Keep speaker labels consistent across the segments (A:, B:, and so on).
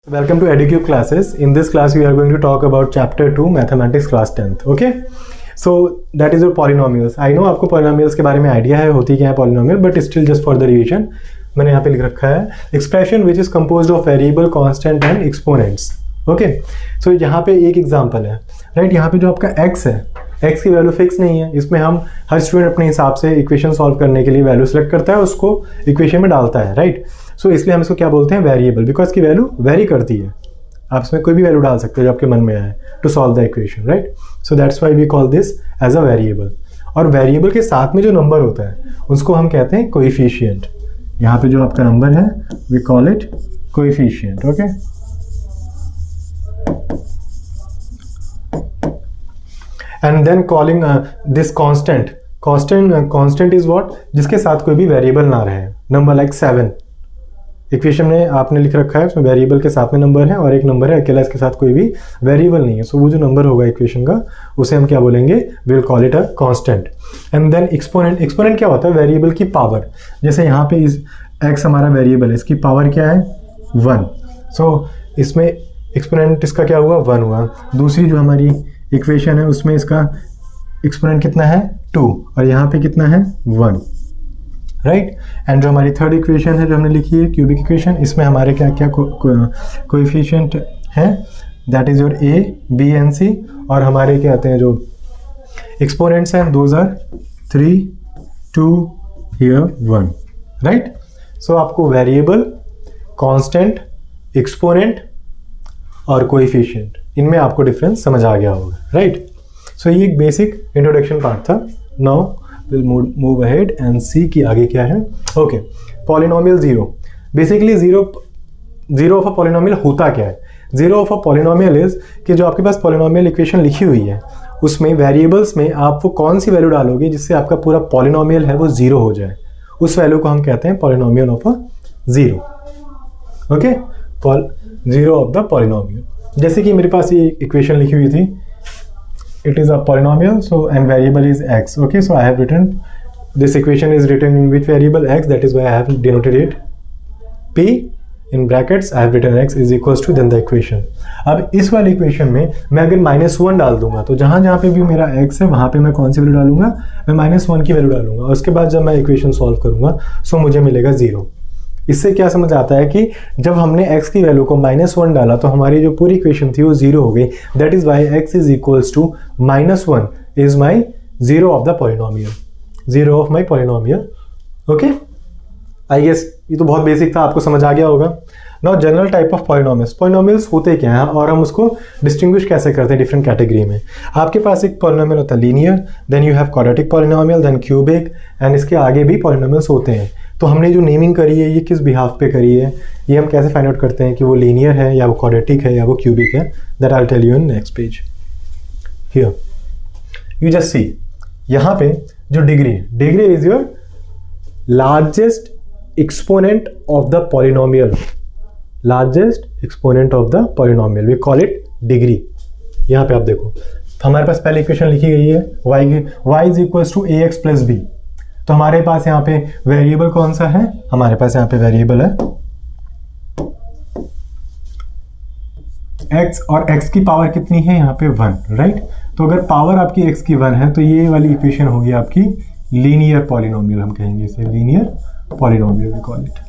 A: Welcome to EduCube classes. In this class, we are going to talk about Chapter 2 Mathematics Class 10th. Okay? So that is your polynomials. I know आपको polynomials के बारे में idea है होती क्या है polynomial, but still just for the revision मैंने यहाँ पे लिख रखा है expression which is composed of variable, constant and exponents. Okay? So यहाँ पे एक example है, right? यहाँ पे जो आपका x है, x की वैल्यू फिक्स नहीं है. इसमें हम हर स्टूडेंट अपने हिसाब से इक्वेशन सॉल्व करने के लिए वैल्यू सेलेक्ट करता है, उसको इक्वेशन में डालता है, राइट? सो इसलिए हम इसको क्या बोलते हैं, वेरिएबल, बिकॉज की वैल्यू वेरी करती है. आप इसमें कोई भी वैल्यू डाल सकते हो जो आपके मन में आए to solve the equation, right? So that's why we call this as a variable. और वेरिएबल के साथ में जो नंबर होता है उसको हम कहते हैं कोएफिशिएंट. यहाँ पे जो आपका नंबर है we call it coefficient. Okay, and then calling this constant is what, जिसके साथ कोई भी वेरिएबल ना रहे. नंबर लाइक 7 इक्वेशन में आपने लिख रखा है, उसमें वेरिएबल के साथ में नंबर है और एक नंबर है अकेला, इसके साथ कोई भी वेरिएबल नहीं है. सो वो जो नंबर होगा इक्वेशन का उसे हम क्या बोलेंगे, will call it a constant. And then exponent. Exponent क्या होता है, वेरिएबल की पावर. जैसे यहाँ पे इस x हमारा वेरिएबल है, इसकी पावर क्या है 1. सो इसमें एक्सपोनेंट इसका क्या हुआ 1 हुआ. दूसरी जो हमारी इक्वेशन है उसमें इसका एक्सपोनेंट कितना है 2 और यहाँ पे कितना है 1, राइट? एंड जो हमारी थर्ड इक्वेशन है जो हमने लिखी है क्यूबिक इक्वेशन, इसमें हमारे क्या क्या कोएफिशिएंट हैं, that is your a, b and c. और हमारे क्या आते हैं जो एक्सपोनेंट्स हैं, दोज आर 3, 2, हियर 1, राइट? सो आपको वेरिएबल, कांस्टेंट, एक्सपोनेंट और कोएफिशिएंट, इनमें आपको डिफरेंस समझ आ गया होगा, राइट? सो ये एक बेसिक इंट्रोडक्शन पार्ट था. Now will move ahead and see कि आगे क्या है. Okay, polynomial zero. Basically zero of a polynomial होता क्या है? Zero of a polynomial is कि जो आपके पास पॉलिनोमियल इक्वेशन लिखी हुई है उसमें वेरिएबल्स में आप वो कौन सी वैल्यू डालोगे जिससे आपका पूरा पॉलिनोमियल है वो जीरो हो जाए, उस वैल्यू को हम कहते हैं polynomial of a zero. Okay, zero of the polynomial. जैसे कि मेरे पास ये इक्वेशन लिखी हुई थी, it is a polynomial, so and variable is x. Okay, so I have written this equation is written in which variable x, that is why I have denoted it p in brackets. I have written x is equals to then the equation. अब इस वाली equation में मैं अगर -1 डाल दूंगा तो जहाँ जहाँ पे भी मेरा x है वहाँ पे मैं कौन सी वैल्यू डालूंगा, मैं -1 की वैल्यू डालूंगा. और उसके बाद जब मैं इक्वेशन सॉल्व करूंगा सो मुझे मिलेगा 0. इससे क्या समझ आता है कि जब हमने x की वैल्यू को -1 डाला तो हमारी जो पूरी इक्वेशन थी वो 0 हो गई. That is y x is equals to -1 is my zero of the polynomial, zero of my polynomial. Okay, I guess ये तो बहुत बेसिक था, आपको समझ आ गया होगा. Now general type of polynomials. Polynomials होते क्या हैं और हम उसको डिस्टिंग्विश कैसे करते हैं डिफरेंट कैटेगरी में. आपके पास एक पॉलिनोमियल होता है linear, then you have quadratic polynomial, then cubic, and इसके आगे भी पॉलिनोमियल्स होते हैं. तो हमने जो नेमिंग करी है ये किस बिहाफ पे करी है, ये हम कैसे फाइंड आउट करते हैं कि वो लीनियर है या वो क्वाड्रेटिक है या वो क्यूबिक है, that I will tell you in next page. Here you just see, यहाँ पे जो degree is your largest exponent of the polynomial. Largest exponent of the polynomial we call it degree. यहाँ पे आप देखो हमारे पास पहले इक्वेशन लिखी गई है y is equals to ax plus b. तो हमारे पास यहाँ पे वेरिएबल कौन सा है, हमारे पास यहाँ पे वेरिएबल है x, और x की पावर कितनी है यहाँ पे 1, राइट? तो अगर पावर आपकी x की 1 है तो ये वाली इक्वेशन होगी आपकी लीनियर पॉलिनोमियल. हम कहेंगे इसे linear polynomial we call it.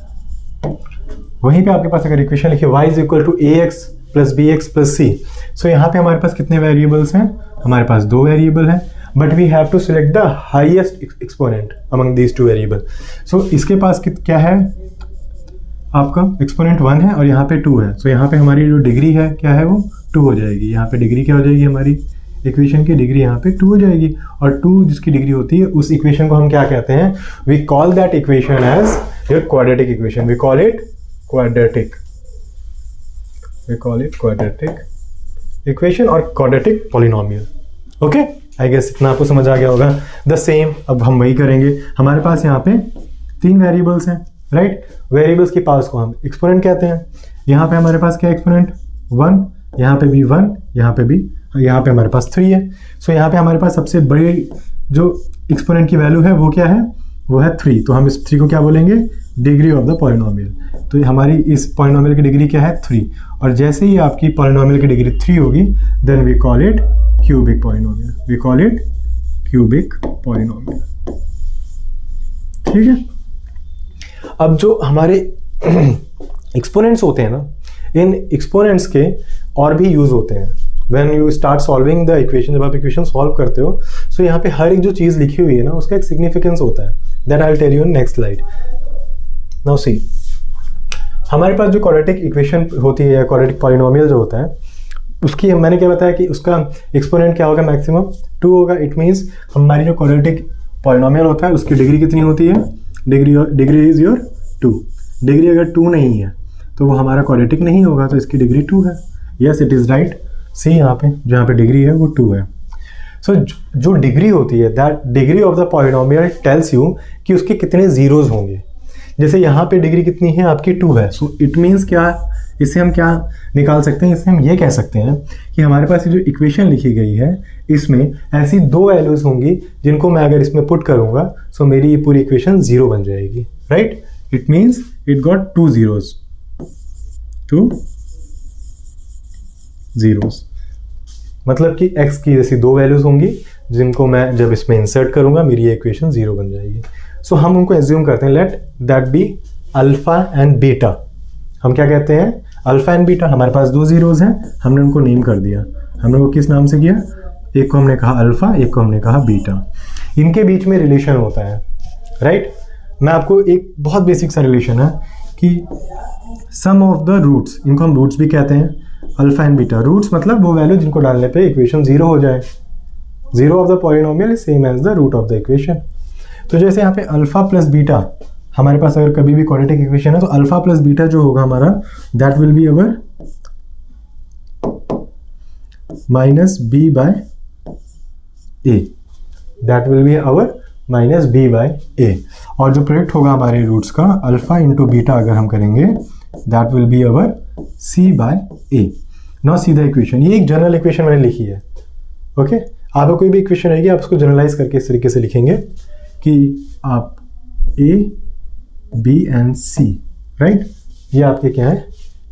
A: वहीं पे आपके पास अगर इक्वेशन लिखिए y is equal to ax plus bx plus c. So यहाँ पे हमारे पास कितने वेरिएबल्स हैं, हमारे पास 2 वेरिएबल हैं, but we have to select the highest exponent among these 2 variable. So इसके पास क्या है, आपका एक्सपोनेंट 1 है और यहाँ पे 2 है. सो यहाँ पे हमारी जो डिग्री है क्या है वो 2 हो जाएगी. यहाँ पे डिग्री क्या हो जाएगी, हमारी इक्वेशन की डिग्री यहाँ पे 2 हो जाएगी. और 2 जिसकी डिग्री होती है उस इक्वेशन को हम क्या कहते हैं, we call that equation as your quadratic equation. We call it quadratic, we call it quadratic equation और quadratic polynomial. Okay, I guess इतना आपको समझ आ गया होगा. द सेम अब हम वही करेंगे. हमारे पास यहाँ पे 3 वेरिएबल्स हैं, राइट? वेरिएबल्स की पावर्स को हम एक्सपोनेंट कहते हैं. यहाँ पे हमारे पास क्या है, एक्सपोनेंट 1, यहाँ पे भी 1, यहाँ पे भी, यहाँ पे हमारे पास 3 है. सो यहाँ पे हमारे पास सबसे बड़ी जो एक्सपोनेंट की वैल्यू है वो क्या है, वो है 3. तो हम इस 3 को क्या बोलेंगे, डिग्री ऑफ द पॉलिनोमियल. तो हमारी इस पॉलिनोमियल की डिग्री क्या है 3, और जैसे ही आपकी पॉलिनोमियल की डिग्री 3 होगी then we call it cubic polynomial, we call it cubic polynomial. ठीक है। अब जो हमारे एक्सपोनेंट्स होते हैं ना, इन एक्सपोनेंट्स के और भी यूज होते हैं when you start solving the equation. जब आप इक्वेशन सॉल्व करते हो सो यहाँ पे हर एक जो चीज़ लिखी हुई है ना उसका एक सिग्निफिकेंस होता है, that I will tell you in next slide. Now see, हमारे पास जो क्वाड्रेटिक इक्वेशन होती है, क्वाड्रेटिक पॉलिनोमियल जो होता है, उसकी मैंने क्या बताया कि उसका एक्सपोनेंट क्या होगा, मैक्सिमम 2 होगा। इट मीन्स हमारी जो क्वाड्रेटिक पॉलिनोमियल होता है उसकी डिग्री कितनी होती है, डिग्री इज योर 2। डिग्री अगर 2 नहीं है तो वो हमारा क्वाड्रेटिक नहीं होगा, तो इसकी डिग्री 2 है। Yes it is right. See यहाँ पे जो यहाँ पे डिग्री है वो 2 है। सो जो डिग्री होती है, that degree of the polynomial tells you कि उसके कितने जीरोज होंगे। जैसे यहाँ पे डिग्री कितनी है आपकी 2 है, सो इट मीन्स क्या, इससे हम क्या निकाल सकते हैं, इससे हम ये कह सकते हैं कि हमारे पास ये जो इक्वेशन लिखी गई है इसमें ऐसी 2 वैल्यूज होंगी जिनको मैं अगर इसमें पुट करूँगा सो मेरी ये पूरी इक्वेशन 0 बन जाएगी, right. It means it got 2 zeros, 2 zeros। मतलब कि x की जैसी 2 वैल्यूज होंगी जिनको मैं जब इसमें इंसर्ट करूंगा मेरी ये इक्वेशन 0 बन जाएगी। सो हम उनको एज्यूम करते हैं, let that be alpha and beta. हम क्या कहते हैं, अल्फा एंड बीटा। हमारे पास 2 zeros हैं, हमने उनको नेम कर दिया। हमने वो किस नाम से किया, एक को हमने कहा अल्फा, एक को हमने कहा बीटा। इनके बीच में रिलेशन होता है, राइट। मैं आपको एक बहुत बेसिक सा रिलेशन है कि सम ऑफ द रूट्स, इनको हम रूट्स भी कहते हैं, अल्फा एंड बीटा। रूट्स मतलब वो वैल्यू जिनको डालने पे इक्वेशन 0 हो जाए। 0 of the polynomial is same as the root of the equation. तो जैसे यहाँ पे अल्फा प्लस बीटा, हमारे पास अगर कभी भी क्वाड्रेटिक इक्वेशन है तो अल्फा प्लस बीटा जो होगा हमारा, that will be our minus B by A, that will be our minus B by A. और जो प्रोडक्ट होगा हमारे रूट्स का अल्फा इंटू बीटा अगर हम करेंगे that will be our c by a. Now see the equation. ये एक जनरल इक्वेशन मैंने लिखी है, ओके। आपको कोई भी इक्वेशन रहेगी आप उसको जनरलाइज करके इस तरीके से लिखेंगे कि आप a b and c, right. ये आपके क्या है,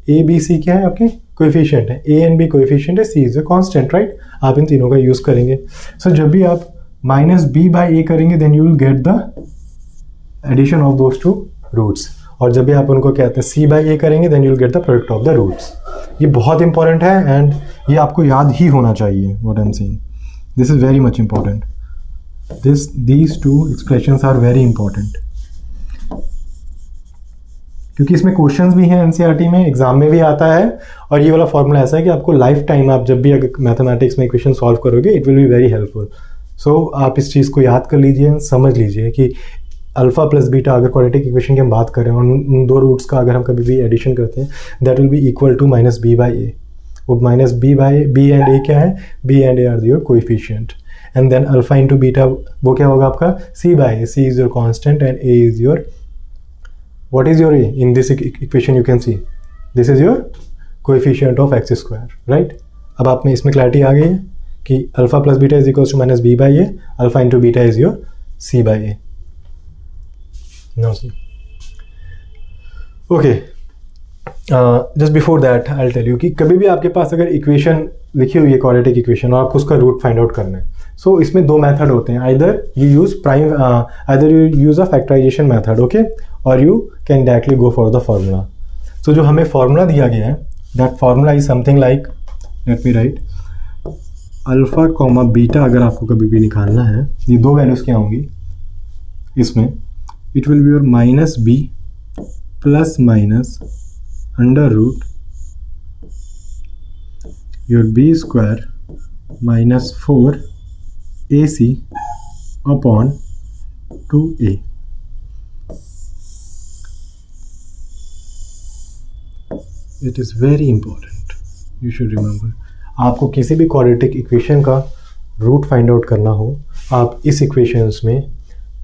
A: ए बी सी क्या है, आपके कोएफिशिएंट है। ए एंड बी कोएफिशिएंट है, सी इज अ कांस्टेंट, राइट। आप इन तीनों का यूज करेंगे। सो जब भी आप माइनस बी बाय ए करेंगे then you will get the addition of those 2 roots. और जब भी आप उनको कहते हैं सी बाई ए करेंगे then you will get the product of the roots. ये बहुत इंपॉर्टेंट है एंड ये आपको याद ही होना चाहिए। What I am saying, this is very much important. These 2 expressions are very important क्योंकि इसमें क्वेश्चंस भी हैं एनसीईआरटी में, एग्जाम में भी आता है। और ये वाला फॉर्मूला ऐसा है कि आपको लाइफ टाइम आप जब भी अगर मैथमेटिक्स में इक्वेशन सॉल्व करोगे it will be very helpful. So आप इस चीज़ को याद कर लीजिए, समझ लीजिए कि अल्फा प्लस बीटा अगर क्वाड्रेटिक इक्वेशन की हम बात करें और उन 2 रूट्स का अगर हम कभी भी एडिशन करते हैं that will be equal to minus B by A. वो minus B by B and A क्या है, B and A are your coefficient. And then alpha into beta वो क्या होगा आपका C by A. C is your constant and A is your, what is your A in this equation, you can see this is your coefficient of X square, right. अब आप में इसमें clarity आ गई है कि alpha plus beta is equal to minus B by a, alpha into beta is your c by a. Now see. Okay. Just before that, I'll tell you कि कभी भी आपके पास अगर इक्वेशन लिखी हुई है क्वाड्रेटिक इक्वेशन और आपको उसका रूट फाइंड आउट करना है, सो इसमें 2 मेथड होते हैं। Either you use a factorization method, okay, or you can directly go for the formula. So जो हमें फॉर्मूला दिया गया है that formula is something like, let me write, alpha comma beta अगर आपको कभी भी निकालना है, ये 2 वैल्यूज क्या होंगी इसमें, it will be your minus b plus minus under root your b square minus 4 ac upon 2a। It is very important, you should remember। आपको किसी भी क्वाड्रेटिक इक्वेशन का रूट फाइंड आउट करना हो आप इस इक्वेशंस में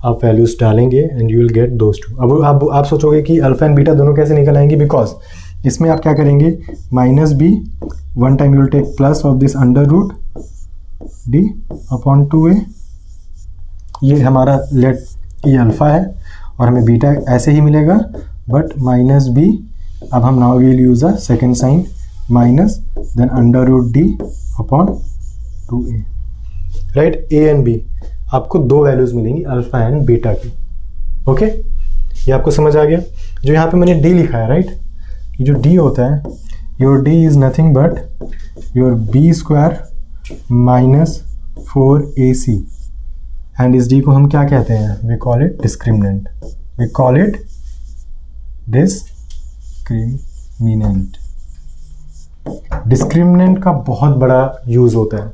A: आप वैल्यूज डालेंगे and you will get those 2। अब आप सोचोगे कि अल्फा एंड बीटा दोनों कैसे निकल आएंगे, बिकॉज इसमें आप क्या करेंगे, minus b 1 time you will take plus of this under root d upon 2a। ये हमारा लेट ये अल्फा है और हमें बीटा ऐसे ही मिलेगा बट माइनस बी, अब हम now will use a second sign minus then under root d upon 2a, right. A and b आपको दो वैल्यूज मिलेंगी अल्फा एंड बीटा की। ओके, ये आपको समझ आ गया। जो यहाँ पे मैंने डी लिखा है, राइट, ये जो डी होता है, your D is nothing but your b square minus 4ac, and इस डी को हम क्या कहते हैं, we call it discriminant, we call it discriminant. Discriminant का बहुत बड़ा यूज होता है।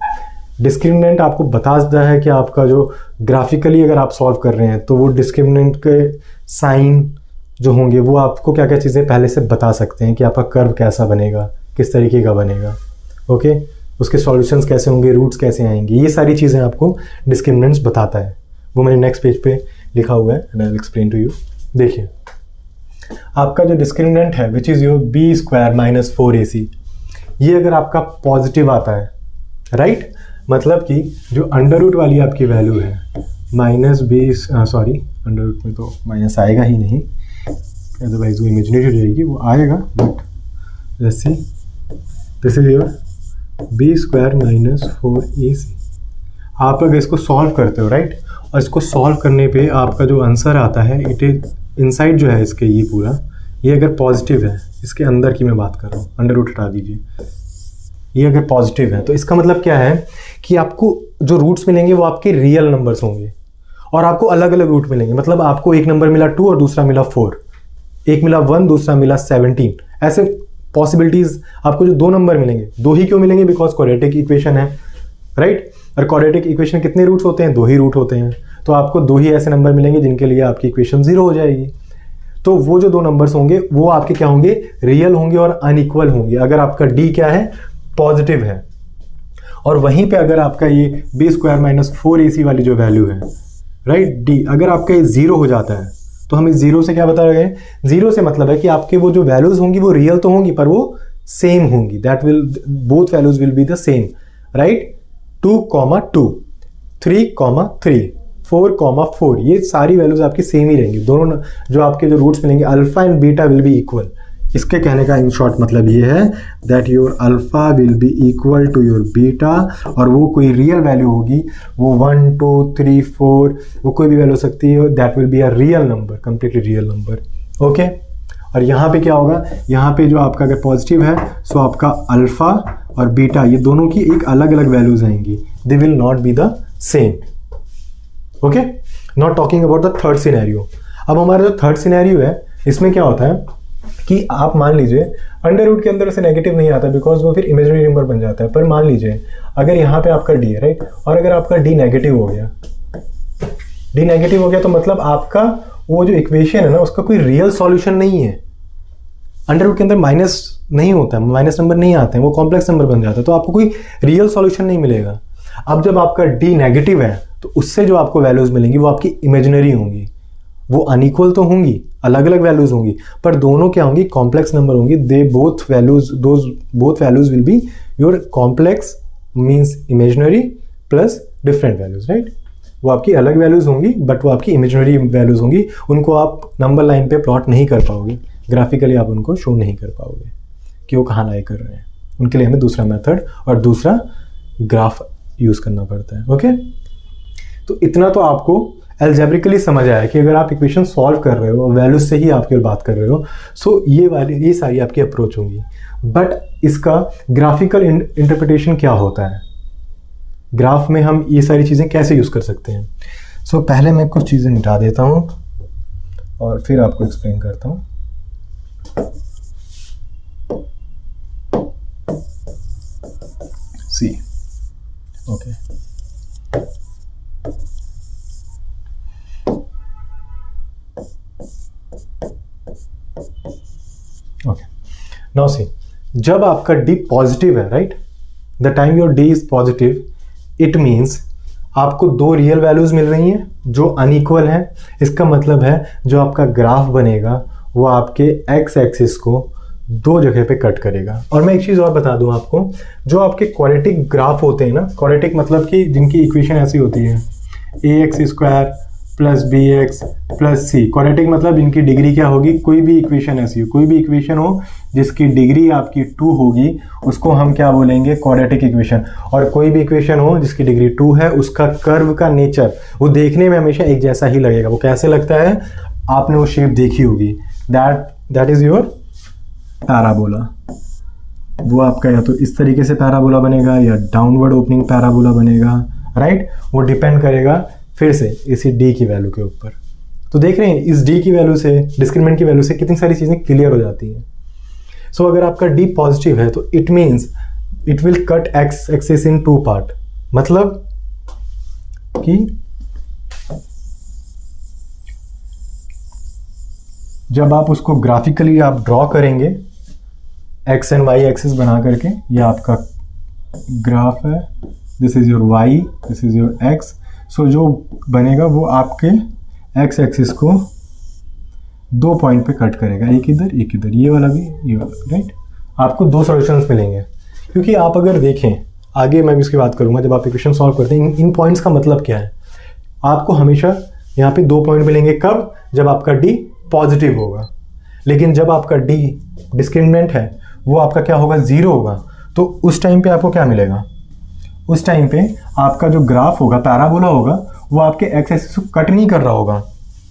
A: डिस्क्रिमिनेंट आपको बताता है कि आपका जो ग्राफिकली अगर आप सॉल्व कर रहे हैं तो वो डिस्क्रिमिनेंट के साइन जो होंगे वो आपको क्या क्या चीज़ें पहले से बता सकते हैं कि आपका कर्व कैसा बनेगा, किस तरीके का बनेगा। ओके, उसके सॉल्यूशंस कैसे होंगे, रूट्स कैसे आएंगे, ये सारी चीज़ें आपको डिस्क्रिमिनेंट्स बताता है। वो मैंने नेक्स्ट पेज पे लिखा हुआ है and I will explain to you. देखिए, आपका जो डिस्क्रिमिनेंट है which is your b square minus 4ac, ये अगर आपका पॉजिटिव आता है, राइट, मतलब कि जो अंडर रूट वाली आपकी वैल्यू है minus b, sorry under root में तो माइनस आएगा ही नहीं, अदरवाइज वो इमेजिनरी हो जाएगी, वो आएगा, बट जैसे this is your b square minus 4ac। आप अगर इसको सॉल्व करते हो, राइट, और इसको सॉल्व करने पे आपका जो आंसर आता है, इट इज इनसाइड जो है इसके, ये पूरा, ये अगर पॉजिटिव है, इसके अंदर की मैं बात कर रहा हूँ, अंडर रूट हटा दीजिए, ये अगर पॉजिटिव है तो इसका मतलब क्या है कि आपको जो रूट्स मिलेंगे वो आपके रियल नंबर्स होंगे और आपको अलग अलग रूट मिलेंगे। मतलब आपको एक नंबर मिला 2 और दूसरा मिला 4, एक मिला 1 दूसरा मिला 17, ऐसे पॉसिबिलिटीज आपको जो दो नंबर मिलेंगे, दो ही क्यों मिलेंगे, बिकॉज क्वाड्रेटिक इक्वेशन है, राइट, और क्वाड्रेटिक इक्वेशन कितने रूट्स होते हैं, दो ही रूट होते हैं, तो आपको दो ही ऐसे नंबर मिलेंगे जिनके लिए आपकी इक्वेशन 0 हो जाएगी। तो वो जो दो नंबर्स होंगे वो आपके क्या होंगे, रियल होंगे और अनइक्वल होंगे अगर आपका डी क्या है, पॉजिटिव है। और वहीं पे अगर आपका ये बी स्क्वायर माइनस 4ac वाली जो वैल्यू है, राइट, डी, अगर आपका ये 0 हो जाता है तो हम इस 0 से क्या बता रहे हैं, 0 से मतलब है कि आपके वो जो वैल्यूज होंगी वो रियल तो होंगी पर वो सेम होंगी, that will, both values will be the same, right. 2,2, 3,3, 4,4, ये सारी वैल्यूज आपकी सेम ही रहेंगी। दोनों जो आपके जो रूट्स मिलेंगे alpha and beta will be equal. इसके कहने का इन शॉर्ट मतलब ये है that your alpha will be equal to your beta, और वो कोई रियल वैल्यू होगी, वो 1, 2, 3, 4 वो कोई भी वैल्यू हो सकती है, that will be a real number, completely real number. Okay, और यहाँ पे क्या होगा, यहाँ पे जो आपका अगर पॉजिटिव है सो आपका अल्फा और बीटा ये दोनों की एक अलग अलग वैल्यूज आएंगी, they will not be the same. Okay, not talking about the third scenario. अब हमारा जो थर्ड सिनेरियो है इसमें क्या होता है कि आप मान लीजिए अंडर रूट के अंदर से नेगेटिव नहीं आता बिकॉज वो फिर इमेजिनरी नंबर बन जाता है, पर मान लीजिए अगर यहाँ पे आपका डी है, राइट, और अगर आपका डी नेगेटिव हो गया, डी नेगेटिव हो गया तो मतलब आपका वो जो इक्वेशन है ना उसका कोई रियल सॉल्यूशन नहीं है। अंडर रूट के अंदर माइनस नहीं होता है, माइनस नंबर नहीं आते हैं, वो कॉम्प्लेक्स नंबर बन जाता है, तो आपको कोई रियल सॉल्यूशन नहीं मिलेगा। अब जब आपका डी नेगेटिव है तो उससे जो आपको वैल्यूज मिलेंगी वो आपकी इमेजिनरी होंगी, वो अनइक्वल तो होंगी, अलग अलग वैल्यूज होंगी, पर दोनों क्या होंगी, कॉम्प्लेक्स नंबर होंगी। They both values will be your complex means imaginary plus different values, right. वो आपकी अलग वैल्यूज होंगी बट वो आपकी इमेजिनरी वैल्यूज होंगी, उनको आप नंबर लाइन पे प्लॉट नहीं कर पाओगे, ग्राफिकली आप उनको शो नहीं कर पाओगे कि वो कहाँ लाई कर रहे हैं। उनके लिए हमें दूसरा मेथड और दूसरा ग्राफ यूज करना पड़ता है। ओके, तो इतना तो आपको एल्जेब्रिकली समझ आया कि अगर आप इक्वेशन सॉल्व कर रहे हो, वैल्यूज से ही आप केवल बात कर रहे हो, सो ये सारी आपकी अप्रोच होंगी। बट इसका ग्राफिकल इंटरप्रिटेशन क्या होता है, ग्राफ में हम ये सारी चीज़ें कैसे यूज़ कर सकते हैं। सो पहले मैं कुछ चीज़ें मिटा देता हूँ और फिर आपको एक्सप्लेन करता हूँ। सी, ओके, ओके, नाउ सी, जब आपका डी पॉजिटिव है, right, the time your D is positive, it means आपको दो रियल वैल्यूज मिल रही हैं जो अनइक्वल हैं। इसका मतलब है जो आपका ग्राफ बनेगा वो आपके एक्स एक्सिस को दो जगह पे कट करेगा। और मैं एक चीज़ और बता दूं आपको, जो आपके क्वाड्रेटिक ग्राफ होते हैं ना, क्वाड्रेटिक मतलब कि जिनकी इक्वेशन ऐसी होती है, A X square plus B X plus C. Quadratic मतलब इनकी डिग्री क्या होगी, कोई भी इक्वेशन ऐसी हो, कोई भी इक्वेशन हो जिसकी डिग्री आपकी 2 होगी उसको हम क्या बोलेंगे, क्वाड्रेटिक इक्वेशन। और कोई भी इक्वेशन हो जिसकी डिग्री 2 है उसका कर्व का नेचर वो देखने में हमेशा एक जैसा ही लगेगा। वो कैसे लगता है, आपने वो शेप देखी होगी, दैट इज योर पैराबोला। वो आपका या तो इस तरीके से पैराबोला बनेगा या डाउनवर्ड ओपनिंग पैराबोला बनेगा, राइट। वो डिपेंड करेगा फिर से इसी डी की वैल्यू के ऊपर। तो देख रहे हैं इस डी की वैल्यू से, डिस्क्रिमिनेंट की वैल्यू से कितनी सारी चीज़ें क्लियर हो जाती हैं। सो अगर आपका डी पॉजिटिव है तो it means it will cut x axis in 2 part. मतलब कि जब आप उसको ग्राफिकली आप ड्रॉ करेंगे एक्स एंड वाई एक्सिस बना करके, ये आपका ग्राफ है, this is your Y, this is your X. So जो बनेगा वो आपके एक्स एक्सिस को 2 पॉइंट पे कट करेगा, एक इधर एक इधर, ये वाला भी ये वाला, राइट। आपको 2 सॉल्यूशंस मिलेंगे, क्योंकि आप अगर देखें आगे मैं भी इसकी बात करूंगा जब आप इक्वेशन सॉल्व करते हैं। इन पॉइंट्स का मतलब क्या है, आपको हमेशा यहाँ पे 2 पॉइंट मिलेंगे, कब, जब आपका डी पॉजिटिव होगा। लेकिन जब आपका डी डिस्क्रिमिनेंट है वो आपका क्या होगा, 0 होगा। तो उस टाइम पे आपको क्या मिलेगा, उस टाइम पे आपका जो ग्राफ होगा, पैराबोला होगा, वो आपके एक्स एक्सिस को कट नहीं कर रहा होगा,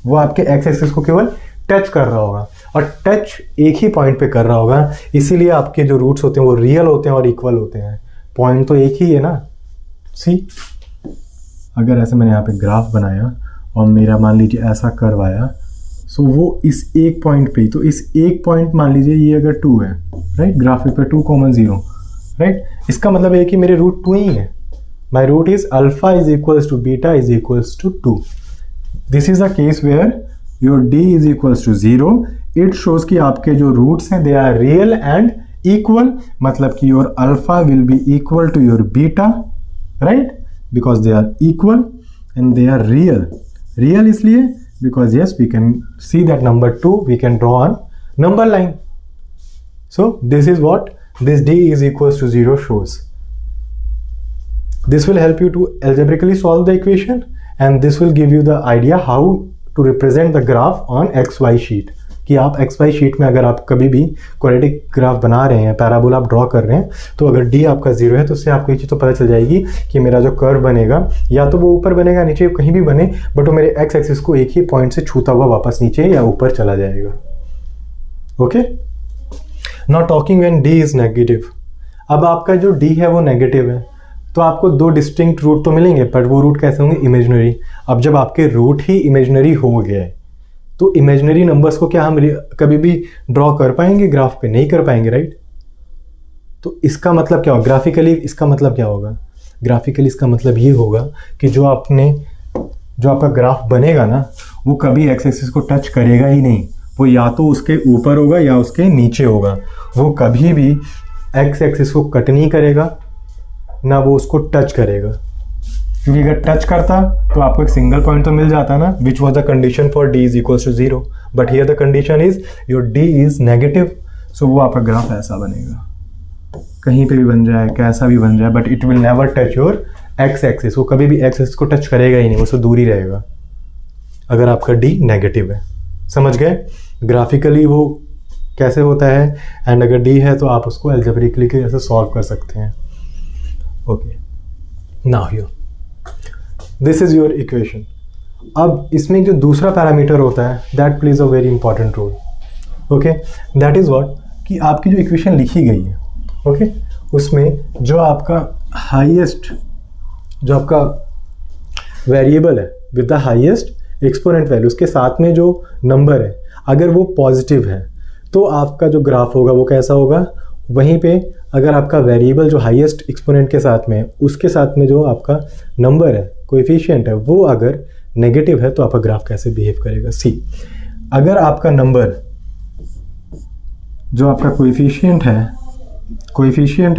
A: वो आपके एक्स एक्सिस को केवल टच कर रहा होगा। और टच एक ही पॉइंट पे कर रहा होगा, इसीलिए आपके जो रूट्स होते हैं वो रियल होते हैं और इक्वल होते हैं। पॉइंट तो एक ही है ना। सी अगर ऐसे मैंने यहाँ पे ग्राफ बनाया और मेरा मान लीजिए ऐसा कर्व आया, सो वो इस एक पॉइंट पे, तो इस एक पॉइंट मान लीजिए ये अगर 2 है, राइट, ग्राफिक पे 2, 0, राइट। इसका मतलब है कि मेरे रूट 2 ही है। My root is alpha is equals to beta is equals to 2। This is a case where your D is equals to 0। It shows कि आपके जो रूट्स हैं they are real and equal, मतलब कि your alpha will be equal to your beta, right, because they are equal and they are real. Real इसलिए because yes, we can see that number 2 we can draw on number line. So this is what this d is equals to 0 shows. This will help you to algebraically solve the equation, and this will give you the idea how to represent the graph on xy sheet. कि आप xy sheet में अगर आप कभी भी quadratic graph बना रहे हैं, पैराबोला आप ड्रॉ कर रहे हैं, तो अगर d आपका 0 है तो उससे आपको ये चीज़ तो पता चल जाएगी कि मेरा जो कर्व बनेगा या तो वो ऊपर बनेगा, नीचे कहीं भी बने, बट वो मेरे x एक्सिस को एक ही पॉइंट से छूता हुआ वापस नीचे या ऊपर चला जाएगा। Okay, now talking when d is negative. अब आपका जो d है वो नेगेटिव है तो आपको 2 डिस्टिंक्ट रूट तो मिलेंगे, बट वो रूट कैसे होंगे, इमेजिनरी। अब जब आपके रूट ही इमेजिनरी हो गए तो इमेजिनरी नंबर्स को क्या हम कभी भी ड्रॉ कर पाएंगे ग्राफ पे, नहीं कर पाएंगे, राइट। तो इसका मतलब क्या होगा ग्राफिकली, इसका मतलब क्या होगा ग्राफिकली, इसका मतलब ये होगा कि जो आपका ग्राफ बनेगा ना वो कभी एक्स एक्सिस को टच करेगा ही नहीं। वो या तो उसके ऊपर होगा या उसके नीचे होगा। वो कभी भी एक्स एक्सिस को कट नहीं करेगा, ना वो उसको टच करेगा। क्योंकि अगर टच करता तो आपको एक सिंगल पॉइंट तो मिल जाता ना, which was the condition for D is equals to 0, but here the condition is your D is negative. So वो आपका ग्राफ ऐसा बनेगा, कहीं पे भी बन जाए, कैसा भी बन जाए, but it will never touch your x axis. वो कभी भी एक्स एक्सिस को टच करेगा ही नहीं, वो उससे दूर ही रहेगा अगर आपका डी नेगेटिव है। समझ गए ग्राफिकली वो कैसे होता है, एंड अगर डी है तो आप उसको अलजेब्रिकली कैसे सॉल्व कर सकते हैं। Okay, now here this is your equation. अब इसमें जो दूसरा पैरामीटर होता है that plays a very important role. Okay, that is what कि आपकी जो इक्वेशन लिखी गई है, ओके, उसमें जो आपका हाईएस्ट, जो आपका वेरिएबल है with the highest exponent value, उसके साथ में जो नंबर है अगर वो पॉजिटिव है तो आपका जो ग्राफ होगा वो कैसा होगा। वहीं पे अगर आपका वेरिएबल जो हाईएस्ट एक्सपोनेंट के साथ में है उसके साथ में जो आपका नंबर है, कोएफिशिएंट है, वो अगर नेगेटिव है तो आपका ग्राफ कैसे बिहेव करेगा। सी, अगर आपका नंबर जो आपका कोएफिशिएंट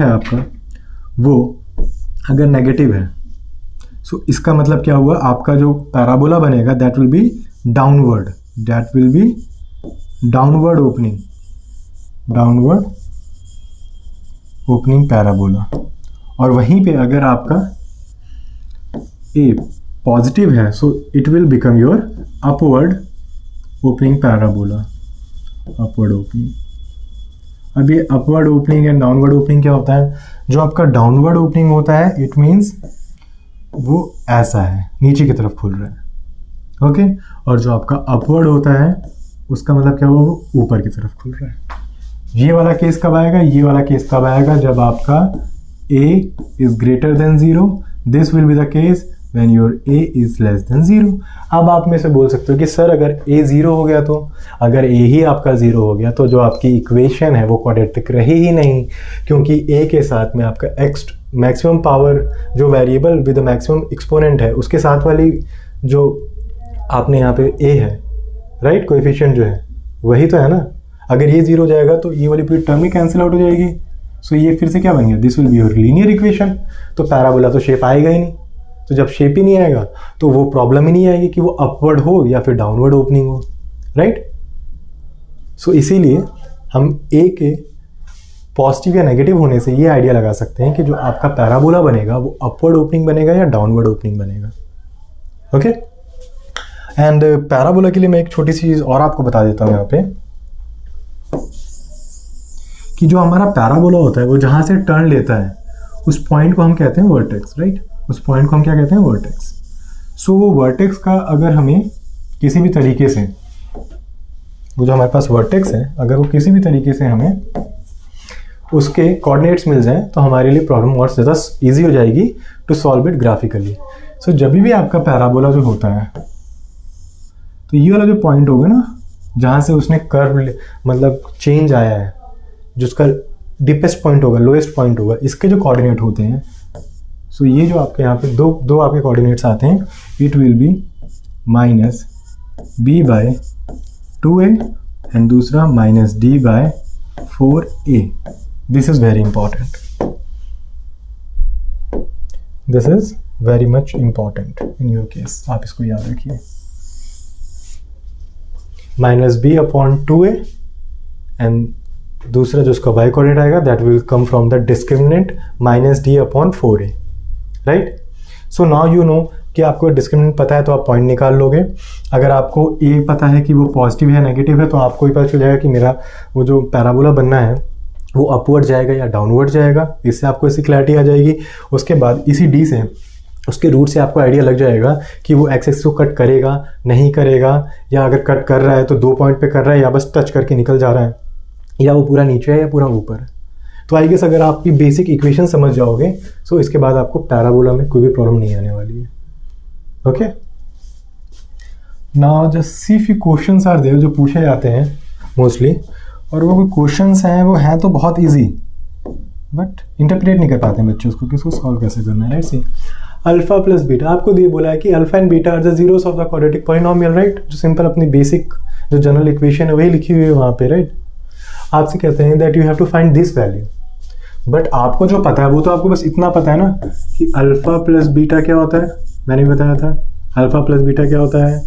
A: है आपका वो अगर नेगेटिव है, सो इसका मतलब क्या हुआ, आपका जो पैराबोला बनेगा that will B downward opening parabola. और वहीं पे अगर आपका पॉजिटिव है so it will become your upward opening parabola, upward opening. अब ये upward opening and downward opening क्या होता है? जो आपका डाउनवर्ड ओपनिंग होता है इट मीन्स वो ऐसा है, नीचे की तरफ खुल रहा है, ओके। और जो आपका अपवर्ड होता है उसका मतलब क्या हुआ, वो ऊपर की तरफ खुल रहा है। ये वाला केस कब आएगा? ये वाला केस कब आएगा? जब आपका a is greater than 0, this will be the case when your a is less than 0। अब आप में से बोल सकते हो कि सर अगर a 0 हो गया तो, अगर a ही आपका 0 हो गया तो जो आपकी इक्वेशन है वो क्वाड्रेटिक रही ही नहीं, क्योंकि a के साथ में आपका x मैक्सिमम पावर जो वेरिएबल विद मैक्सिमम एक्सपोनेंट है उसके साथ वाली जो आपने यहाँ पे a है, राइट, कोएफिशिएंट जो है वही तो है ना। अगर ये 0 हो जाएगा तो ये वाली पूरी टर्म ही कैंसिल आउट हो जाएगी। सो ये फिर से क्या बन गया? This will be your linear equation. तो पैराबोला तो शेप आएगा ही नहीं। तो जब शेप ही नहीं आएगा तो वो प्रॉब्लम ही नहीं आएगी कि वो अपवर्ड हो या फिर डाउनवर्ड ओपनिंग हो, राइट। सो इसीलिए हम ए के पॉजिटिव या नेगेटिव होने से ये आइडिया लगा सकते हैं कि जो आपका पैराबोला बनेगा वो अपवर्ड ओपनिंग बनेगा या डाउनवर्ड ओपनिंग बनेगा, ओके। एंड पैराबोला के लिए मैं एक छोटी सी चीज़ और आपको बता देता हूँ यहाँ पे कि जो हमारा पैराबोला होता है वो जहाँ से टर्न लेता है उस पॉइंट को हम कहते हैं वर्टेक्स, राइट। उस पॉइंट को हम क्या कहते हैं? वर्टेक्स। सो वो वर्टेक्स का अगर हमें किसी भी तरीके से, वो जो हमारे पास वर्टेक्स है अगर वो किसी भी तरीके से हमें उसके कोऑर्डिनेट्स मिल जाएं तो हमारे लिए प्रॉब्लम और ज़्यादा ईजी हो जाएगी टू सॉल्व इट ग्राफिकली। सो जब भी आपका पैराबोला जो होता है तो ये वाला जो पॉइंट होगा ना जहाँ से उसने कर्व मतलब चेंज आया है, जो उसका डीपेस्ट पॉइंट होगा, लोएस्ट पॉइंट होगा, इसके जो कोऑर्डिनेट होते हैं, सो ये जो आपके यहाँ पे दो आपके कोऑर्डिनेट्स आते हैं, it will be minus b by 2a and दूसरा minus d by 4a। This is very important, this is very much important in your case, आप इसको याद रखिए। Minus b upon 2a and दूसरा जो उसका y कोऑर्डिनेट आएगा that will come from the discriminant minus d upon 4a, right. So now you know कि आपको डिस्क्रिमिनेंट पता है तो आप पॉइंट निकाल लोगे। अगर आपको a पता है कि वो पॉजिटिव है नेगेटिव है तो आपको ही पता चल जाएगा कि मेरा वो जो पैराबोला बनना है वो अपवर्ड जाएगा या डाउनवर्ड जाएगा। इससे आपको ऐसी क्लैरिटी आ जाएगी। उसके बाद इसी d से उसके रूट से आपको आइडिया लग जाएगा कि वो एक्स एक्सिस को कट करेगा नहीं करेगा, या अगर कट कर रहा है तो 2 पॉइंट पे कर रहा है या बस टच करके निकल जा रहा है, या वो पूरा नीचे है या पूरा ऊपर है। तो आई गेस अगर आपकी बेसिक इक्वेशन समझ जाओगे सो इसके बाद आपको पैराबोला में कोई भी प्रॉब्लम नहीं आने वाली है, okay. Now just see few questions are there जो पूछे जाते हैं मोस्टली, और वो क्वेश्चंस हैं वो हैं तो बहुत इजी बट इंटरप्रेट नहीं कर पाते हैं बच्चे उसको कि इसको सॉल्व कैसे करना है। Let's see, alpha plus beta आपको दिए बोला है कि alpha and beta are the zeros of the quadratic polynomial, right. जो सिंपल अपनी बेसिक जो जनरल इक्वेशन है वही लिखी हुई है वहाँ पे, राइट। आपसे कहते हैं that you have to find this value, but आपको जो पता है वो तो आपको बस इतना पता है ना कि अल्फा प्लस बीटा क्या होता है, मैंने बताया था। अल्फा प्लस बीटा क्या होता है,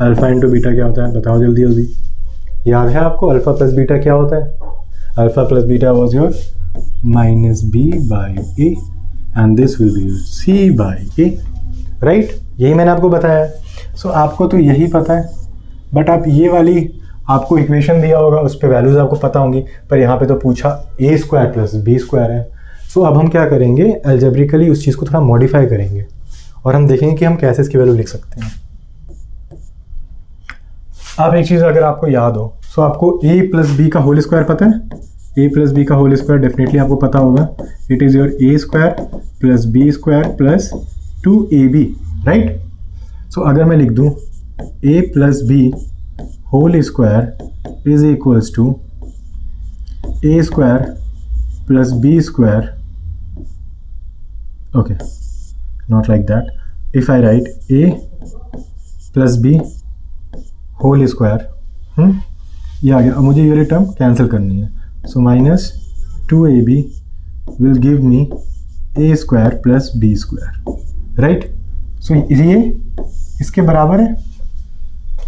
A: अल्फा इंटू बीटा क्या होता है, बताओ जल्दी जल्दी। याद है आपको अल्फा प्लस बीटा क्या होता है? Alpha plus beta was your minus B by a and this will be your c by a, right. यही मैंने आपको बताया। सो आपको तो यही पता है, बट आप ये वाली आपको इक्वेशन दिया होगा उस पर वैल्यूज आपको पता होंगी, पर यहाँ पे तो पूछा ए स्क्वायर प्लस बी स्क्वायर है। सो अब हम क्या करेंगे, एल्जेब्रिकली उस चीज़ को थोड़ा मॉडिफाई करेंगे और हम देखेंगे कि हम कैसे इसकी वैल्यू लिख सकते हैं। अब एक चीज़ अगर आपको याद हो, सो आपको ए प्लस बी का होल स्क्वायर पता है। ए प्लस बी का होल स्क्वायर डेफिनेटली आपको पता होगा, it is your A square plus B square plus 2ab, right. So अगर मैं लिख दूँ A plus B whole square is equals to A square plus B square, okay, not like that. If I write A plus B whole square, ये आ गया। अब मुझे ये टर्म कैंसिल करनी है, so minus 2ab will give me A square plus B square, right. So ये इसके बराबर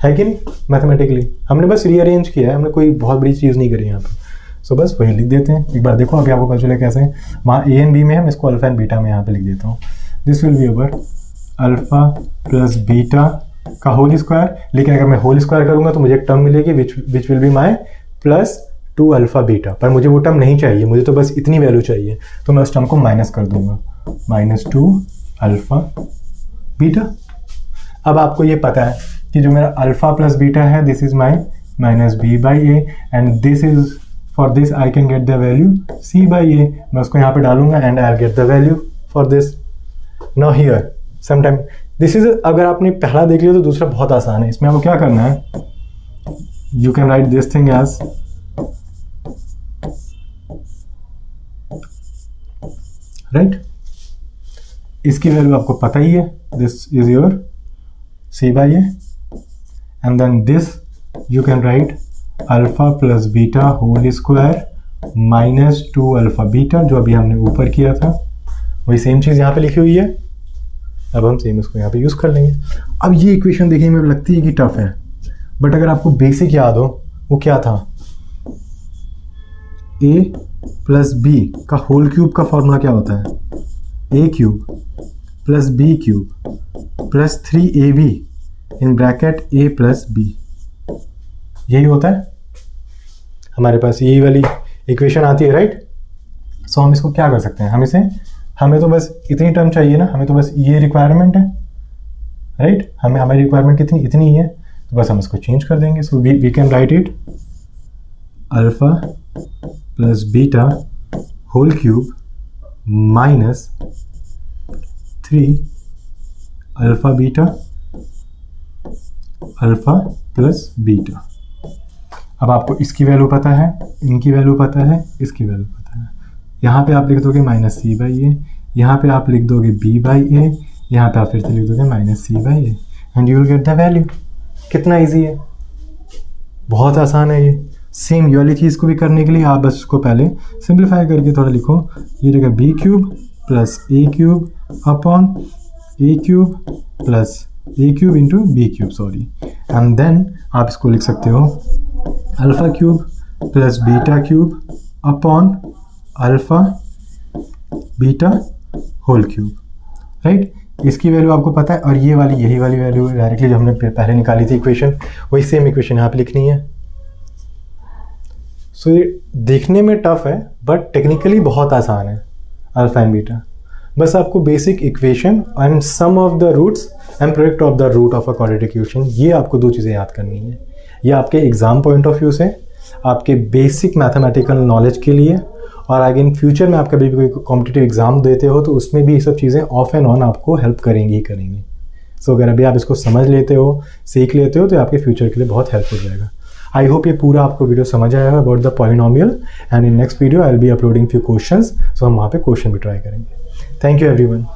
A: है कि नहीं? मैथमेटिकली हमने बस रीअरेंज किया है, हमने कोई बहुत बड़ी चीज़ नहीं करी यहाँ पर। सो बस वही लिख देते हैं। एक बार देखो अभी आपको पता चले कैसे। वहाँ ए एंड बी में है, मैं इसको अल्फा एंड बीटा में यहाँ पे लिख देता हूँ। This will be our alpha plus beta का होल स्क्वायर, लेकिन अगर मैं होल स्क्वायर करूँगा तो मुझे एक टर्म मिलेगी which will be my plus 2 alpha beta, पर मुझे वो टर्म नहीं चाहिए, मुझे तो बस इतनी वैल्यू चाहिए, तो मैं उस टर्म को माइनस कर दूंगा, -2 अल्फ़ा बीटा। अब आपको ये पता है कि जो मेरा अल्फ़ा प्लस बीटा है this is my -b/a and this is for this I can get the value c/a। मैं उसको यहाँ पे डालूंगा and I get the value for this. Now here sometime this is, अगर आपने पहला देख लिया तो दूसरा बहुत आसान है। इसमें आपको क्या करना है, you can write this thing as right, इसकी वैल्यू आपको पता ही है, this is your c/a and then this you can write alpha plus beta whole square -2 alpha beta, जो अभी हमने ऊपर किया था वही सेम चीज़ यहाँ पे लिखी हुई है। अब हम सेम इसको यहाँ पे यूज़ कर लेंगे। अब ये इक्वेशन देखने में लगती है कि टफ है, बट अगर आपको बेसिक याद हो वो क्या था, a प्लस बी का होल क्यूब का फॉर्मूला क्या होता है, a cube plus b cube plus 3ab in bracket a plus b, यही होता है हमारे पास, यही वाली इक्वेशन आती है राइट। सो हम इसको क्या कर सकते हैं, हमें तो बस इतनी टर्म चाहिए ना, हमें तो बस ये रिक्वायरमेंट है राइट, हमारी रिक्वायरमेंट कितनी, इतनी ही है, तो बस हम इसको चेंज कर देंगे। So we can write it alpha plus beta whole cube -3 alpha beta alpha plus beta. अब आपको इसकी वैल्यू पता है, इनकी वैल्यू पता है, इसकी वैल्यू पता है। यहाँ पे आप लिख दोगे -c/a, यहाँ पे आप लिख दोगे b/a, यहाँ पे आप फिर से लिख दोगे -c/a and you will get the value. कितना इजी है, बहुत आसान है ये। सेम ये वाली चीज़ को भी करने के लिए आप बस उसको पहले सिंप्लीफाई करके थोड़ा लिखो, ये रहेगा b cube plus a cube upon a cube plus a cube into b cube, sorry, and then आप इसको लिख सकते हो alpha cube plus beta cube upon alpha beta whole cube right. इसकी वैल्यू आपको पता है, और ये वाली यही वाली वैल्यू डायरेक्टली जो हमने पहले निकाली थी इक्वेशन, वही सेम इक्वेशन यहाँ पे लिखनी है। सो ये देखने में टफ है बट टेक्निकली बहुत आसान है अल्फा एंड बीटा। बस आपको basic equation and sum of the roots and product of the root of a quadratic equation, ये आपको दो चीज़ें याद करनी है। ये आपके एग्जाम पॉइंट ऑफ व्यू से, आपके बेसिक मैथमेटिकल नॉलेज के लिए, और आगे इन फ्यूचर में आप कभी भी कोई कॉम्पिटिटिव एग्जाम देते हो तो उसमें भी ये सब चीज़ें ऑफ एंड ऑन आपको हेल्प करेंगी ही करेंगी। सो अगर अभी आप इसको समझ लेते हो, सीख लेते हो, तो आपके फ्यूचर के लिए बहुत हेल्प हो जाएगा। आई होप ये पूरा आपको वीडियो समझ आएगा about the polynomial, and in next video I will be uploading few questions, so हम वहाँ पे क्वेश्चन भी ट्राई करेंगे। Thank you everyone.